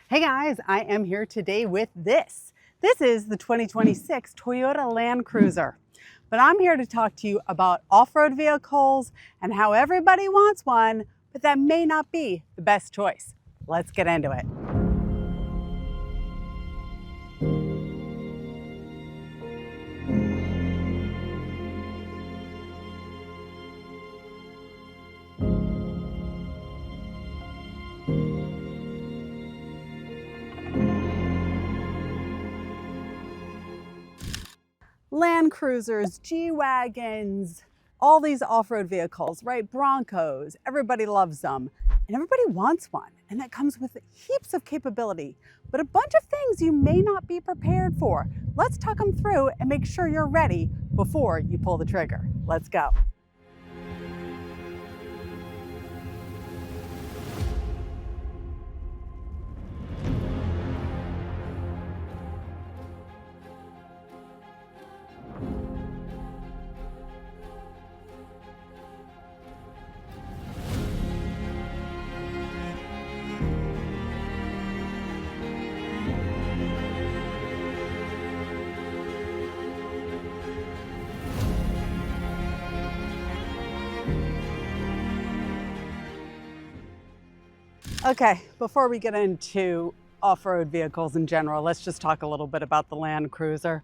Hey guys, I am here today with this. This is the 2026 Toyota Land Cruiser. But I'm here to talk to you about off-road vehicles and how everybody wants one, but that may not be the best choice. Let's get into it. Land Cruisers, G-Wagons, all these off-road vehicles, right? Broncos, everybody loves them and everybody wants one. And that comes with heaps of capability, but a bunch of things you may not be prepared for. Let's talk them through and make sure you're ready before you pull the trigger. Let's go. Okay, before we get into off-road vehicles in general, let's just talk a little bit about the Land Cruiser.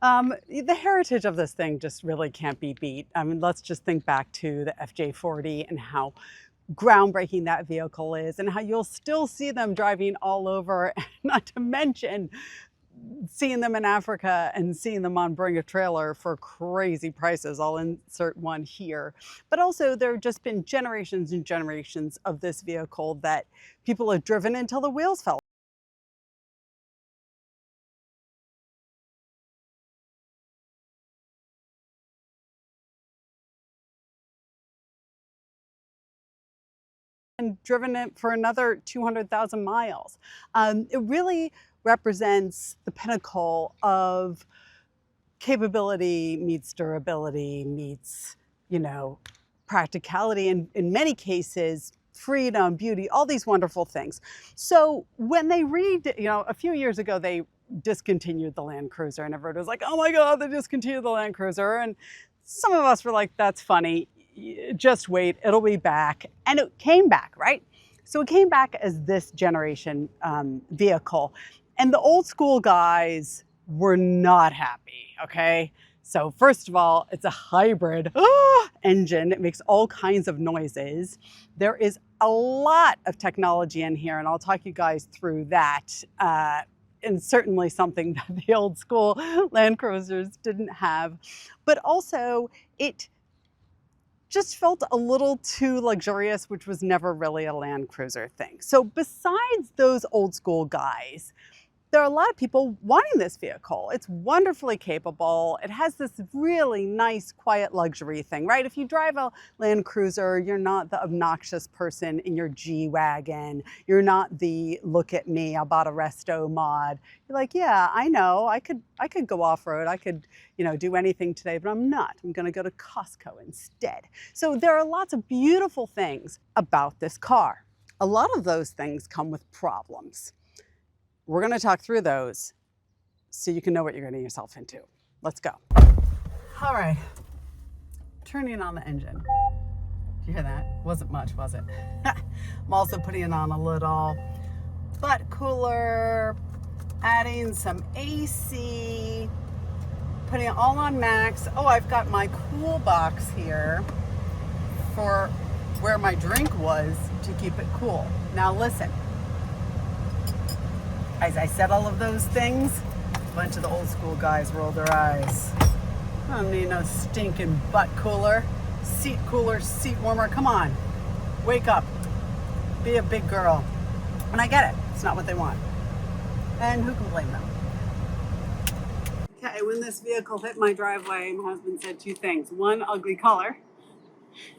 The heritage of this thing just really can't be beat. I mean, let's just think back to the FJ40 and how groundbreaking that vehicle is and how you'll still see them driving all over, not to mention seeing them in Africa and seeing them on Bring a Trailer for crazy prices. I'll insert one here. But also there have just been generations and generations of this vehicle that people have driven until the wheels fell. And driven it for another 200,000 miles. It really represents the pinnacle of capability meets durability meets, practicality, and in many cases, freedom, beauty, all these wonderful things. So when they a few years ago, they discontinued the Land Cruiser and everyone was like, oh my God, they discontinued the Land Cruiser. And some of us were like, that's funny. Just wait, it'll be back. And it came back, right? So it came back as this generation vehicle. And the old school guys were not happy, okay? So first of all, it's a hybrid engine. It makes all kinds of noises. There is a lot of technology in here, and I'll talk you guys through that. And certainly something that the old school Land Cruisers didn't have. But also, it just felt a little too luxurious, which was never really a Land Cruiser thing. So besides those old school guys, there are a lot of people wanting this vehicle. It's wonderfully capable. It has this really nice, quiet luxury thing, right? If you drive a Land Cruiser, you're not the obnoxious person in your G-Wagon. You're not the look at me, I bought a resto mod. You're like, yeah, I know, I could go off-road. I could, do anything today, but I'm not. I'm gonna go to Costco instead. So there are lots of beautiful things about this car. A lot of those things come with problems. We're going to talk through those so you can know what you're getting yourself into. Let's go. All right, turning on the engine. Did you hear that? Wasn't much, was it? I'm also putting on a little butt cooler, adding some AC, putting it all on max. Oh, I've got my cool box here for where my drink was to keep it cool. Now listen. As I said all of those things, a bunch of the old school guys rolled their eyes. I don't need no stinking butt cooler, seat warmer. Come on, wake up, be a big girl. And I get it, it's not what they want. And who can blame them? Okay, when this vehicle hit my driveway, my husband said two things. One, ugly color.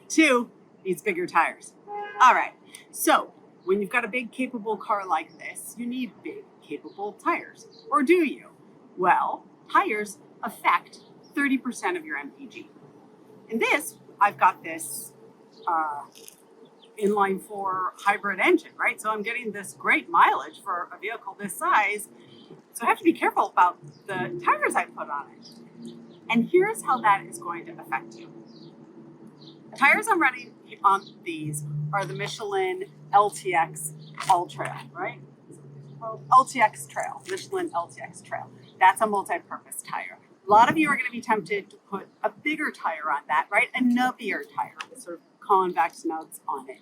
Two, needs bigger tires. All right, so when you've got a big, capable car like this, you need big, capable tires. Or do you? Well, tires affect 30% of your MPG. In this, I've got this inline four hybrid engine, right? So I'm getting this great mileage for a vehicle this size. So I have to be careful about the tires I put on it. And here's how that is going to affect you. The tires I'm running on these are the Michelin LTX Ultra, right? LTX Trail, Michelin LTX Trail. That's a multi-purpose tire. A lot of you are going to be tempted to put a bigger tire on that, right? A nubbier tire with sort of convex nubs on it.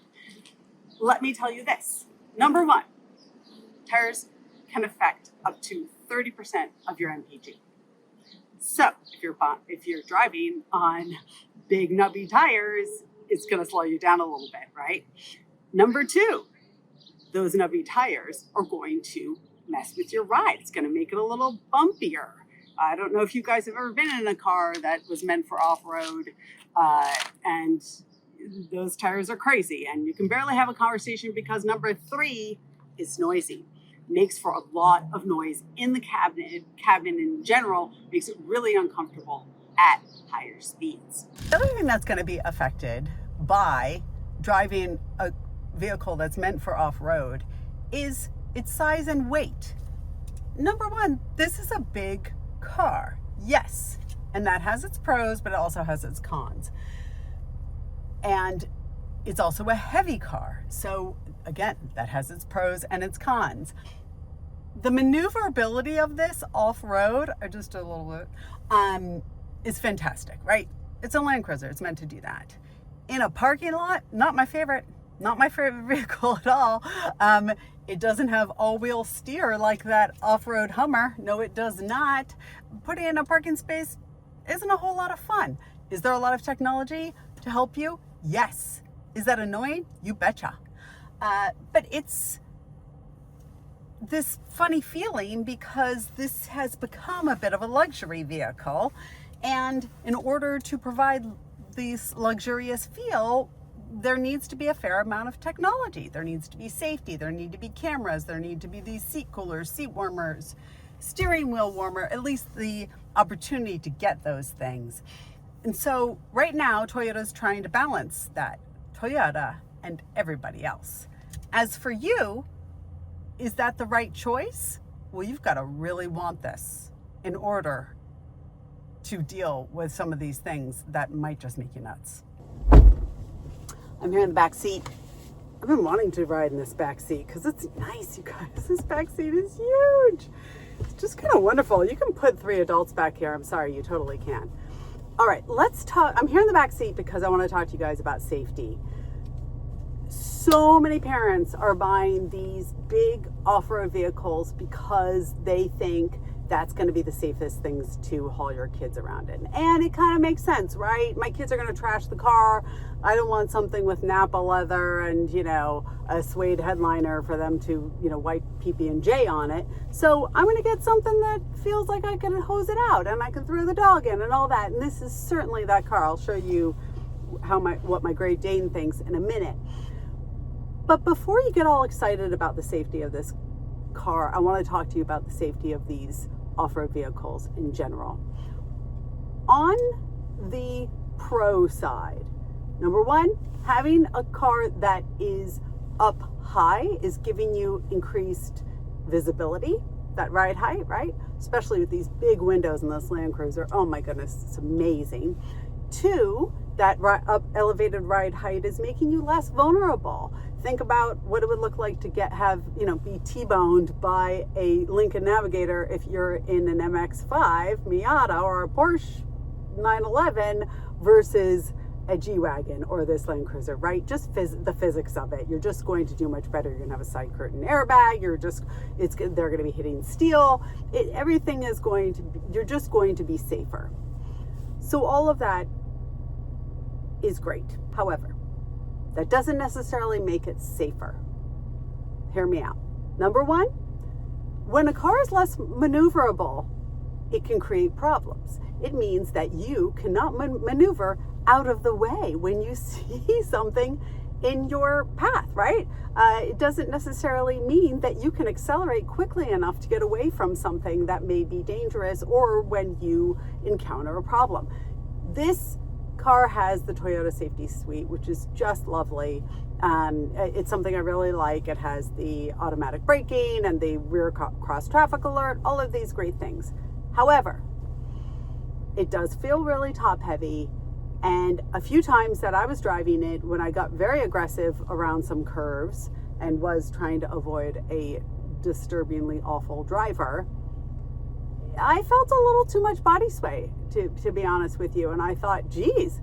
Let me tell you this. Number one, tires can affect up to 30% of your MPG. So if you're driving on big nubby tires, it's going to slow you down a little bit, right? Number two, those nubby tires are going to mess with your ride. It's going to make it a little bumpier. I don't know if you guys have ever been in a car that was meant for off-road, and those tires are crazy, and you can barely have a conversation because number three is noisy. Makes for a lot of noise in the cabin in general, makes it really uncomfortable at higher speeds. The other thing that's going to be affected by driving a vehicle that's meant for off-road is its size and weight. Number one, this is a big car, yes, and that has its pros, but it also has its cons. And it's also a heavy car, so again, that has its pros and its cons. The maneuverability of this off-road, just a little bit, is fantastic, right? It's a Land Cruiser, it's meant to do that. In a parking lot, not my favorite vehicle at all. It doesn't have all-wheel steer like that off-road Hummer. No, it does not. Putting it in a parking space isn't a whole lot of fun. Is there a lot of technology to help you? Yes. Is that annoying? You betcha. But it's this funny feeling because this has become a bit of a luxury vehicle. And in order to provide this luxurious feel, there needs to be a fair amount of technology. There needs to be safety. There need to be cameras. There need to be these seat coolers, seat warmers, steering wheel warmer, at least the opportunity to get those things. And so right now, Toyota's trying to balance that. Toyota and everybody else. As for you, is that the right choice? Well, you've got to really want this in order to deal with some of these things that might just make you nuts. I'm here in the back seat. I've been wanting to ride in this back seat because it's nice, you guys. This back seat is huge. It's just kind of wonderful. You can put 3 adults back here. I'm sorry, you totally can. All right, let's talk. I'm here in the back seat because I want to talk to you guys about safety. So many parents are buying these big off-road vehicles because they think that's going to be the safest things to haul your kids around in. And it kind of makes sense, right? My kids are going to trash the car. I don't want something with Napa leather and, a suede headliner for them to, wipe PB&J on it. So I'm going to get something that feels like I can hose it out and I can throw the dog in and all that. And this is certainly that car. I'll show you what my Great Dane thinks in a minute. But before you get all excited about the safety of this car, I want to talk to you about the safety of these off-road vehicles in general. On the pro side, number one, having a car that is up high is giving you increased visibility, that ride height, right? Especially with these big windows in this Land Cruiser. Oh my goodness, it's amazing. Two, that elevated ride height is making you less vulnerable. Think about what it would look like to be T-boned by a Lincoln Navigator if you're in an MX-5 Miata or a Porsche 911 versus a G-Wagon or this Land Cruiser, right? Just the physics of it. You're just going to do much better. You're gonna have a side curtain airbag. They're gonna be hitting steel. Everything is you're just going to be safer. So all of that is great. However, that doesn't necessarily make it safer. Hear me out. Number one, when a car is less maneuverable, it can create problems. It means that you cannot maneuver out of the way when you see something in your path, right? It doesn't necessarily mean that you can accelerate quickly enough to get away from something that may be dangerous or when you encounter a problem. This car has the Toyota Safety Suite, which is just lovely. It's something I really like. It has the automatic braking and the rear cross traffic alert, all of these great things. However, it does feel really top heavy. And a few times that I was driving it, when I got very aggressive around some curves and was trying to avoid a disturbingly awful driver, I felt a little too much body sway, to be honest with you. And I thought, geez,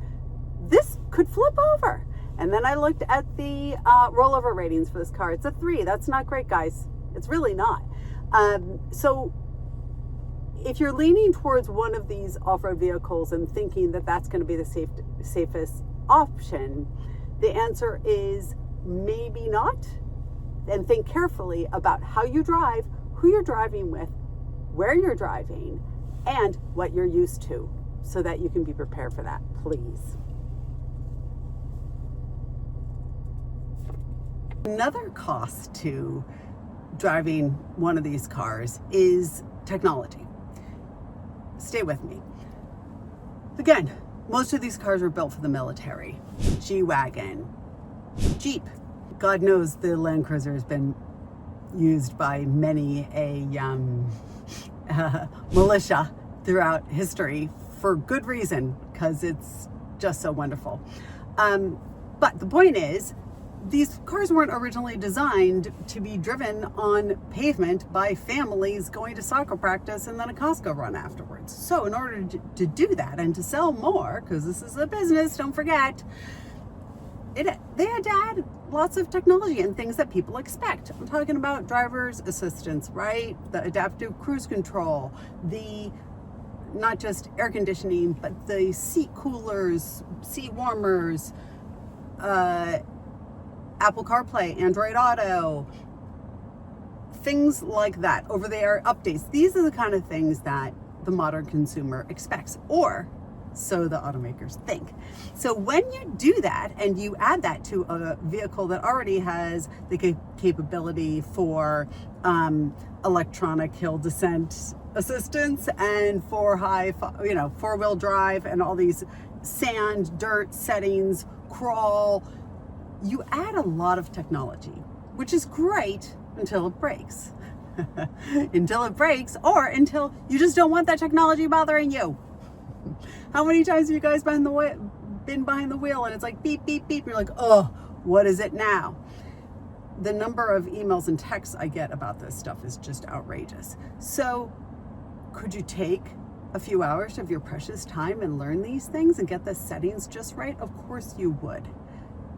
this could flip over. And then I looked at the rollover ratings for this car. It's a 3. That's not great, guys. It's really not. So if you're leaning towards one of these off-road vehicles and thinking that that's going to be the safest option, the answer is maybe not. And think carefully about how you drive, who you're driving with, where you're driving, and what you're used to, so that you can be prepared for that, please. Another cost to driving one of these cars is technology. Stay with me. Again, most of these cars were built for the military. G-Wagon, Jeep. God knows the Land Cruiser has been used by many a militia throughout history for good reason, because it's just so wonderful. But the point is, these cars weren't originally designed to be driven on pavement by families going to soccer practice and then a Costco run afterwards. So in order to do that and to sell more, because this is a business, don't forget, they had to add lots of technology and things that people expect. I'm talking about driver's assistance, right? The adaptive cruise control, the not just air conditioning, but the seat coolers, seat warmers, Apple CarPlay, Android Auto, things like that, over-the-air updates. These are the kind of things that the modern consumer expects, or so the automakers think. So when you do that and you add that to a vehicle that already has the capability for electronic hill descent assistance and for four-wheel drive and all these sand, dirt settings, crawl, you add a lot of technology, which is great until it breaks. Until it breaks, or until you just don't want that technology bothering you. How many times have you guys been behind the wheel and it's like beep, beep, beep. You're like, oh, what is it now? The number of emails and texts I get about this stuff is just outrageous. So could you take a few hours of your precious time and learn these things and get the settings just right? Of course you would.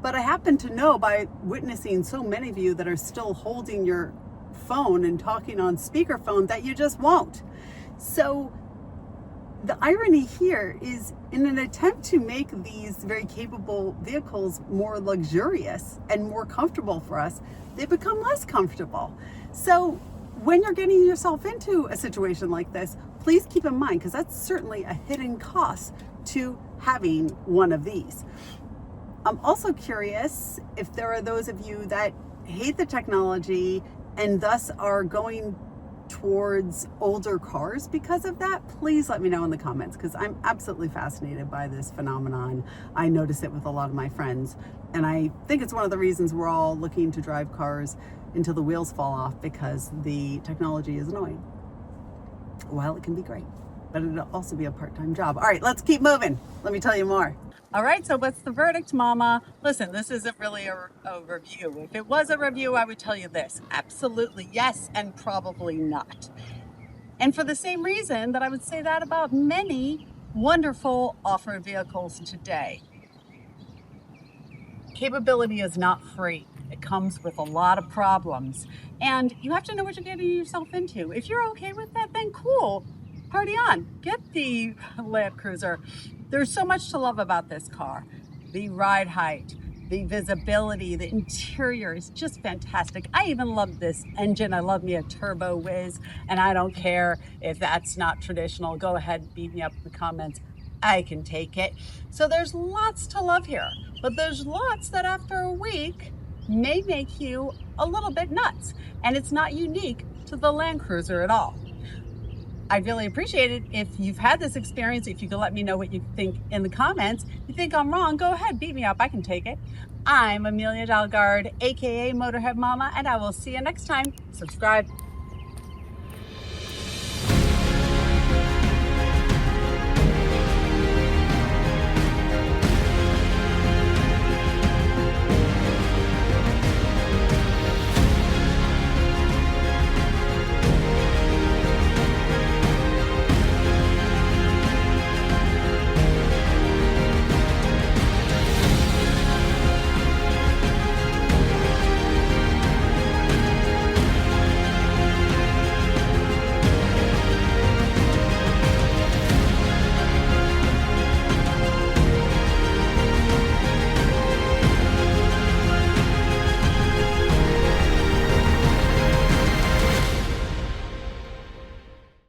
But I happen to know, by witnessing so many of you that are still holding your phone and talking on speakerphone, that you just won't. So the irony here is, in an attempt to make these very capable vehicles more luxurious and more comfortable for us, they become less comfortable. So when you're getting yourself into a situation like this, please keep in mind, because that's certainly a hidden cost to having one of these. I'm also curious if there are those of you that hate the technology and thus are going towards older cars because of that. Please let me know in the comments, because I'm absolutely fascinated by this phenomenon. I notice it with a lot of my friends, and I think it's one of the reasons we're all looking to drive cars until the wheels fall off, because the technology is annoying. While it can be great, but it'll also be a part-time job. All right, let's keep moving. Let me tell you more. All right, so what's the verdict, Mama? Listen, this isn't really a review. If it was a review, I would tell you this: absolutely yes, and probably not. And for the same reason that I would say that about many wonderful off-road vehicles today. Capability is not free. It comes with a lot of problems, and you have to know what you're getting yourself into. If you're okay with that, then cool. Party on. Get the Land Cruiser. There's so much to love about this car. The ride height, the visibility, the interior is just fantastic. I even love this engine. I love me a turbo whiz, and I don't care if that's not traditional. Go ahead and beat me up in the comments. I can take it. So there's lots to love here, but there's lots that after a week may make you a little bit nuts, and it's not unique to the Land Cruiser at all. I'd really appreciate it if you've had this experience, if you could let me know what you think in the comments. If you think I'm wrong, go ahead, beat me up, I can take it. I'm Amelia Dalgard, AKA Motorhead Mama, and I will see you next time. Subscribe.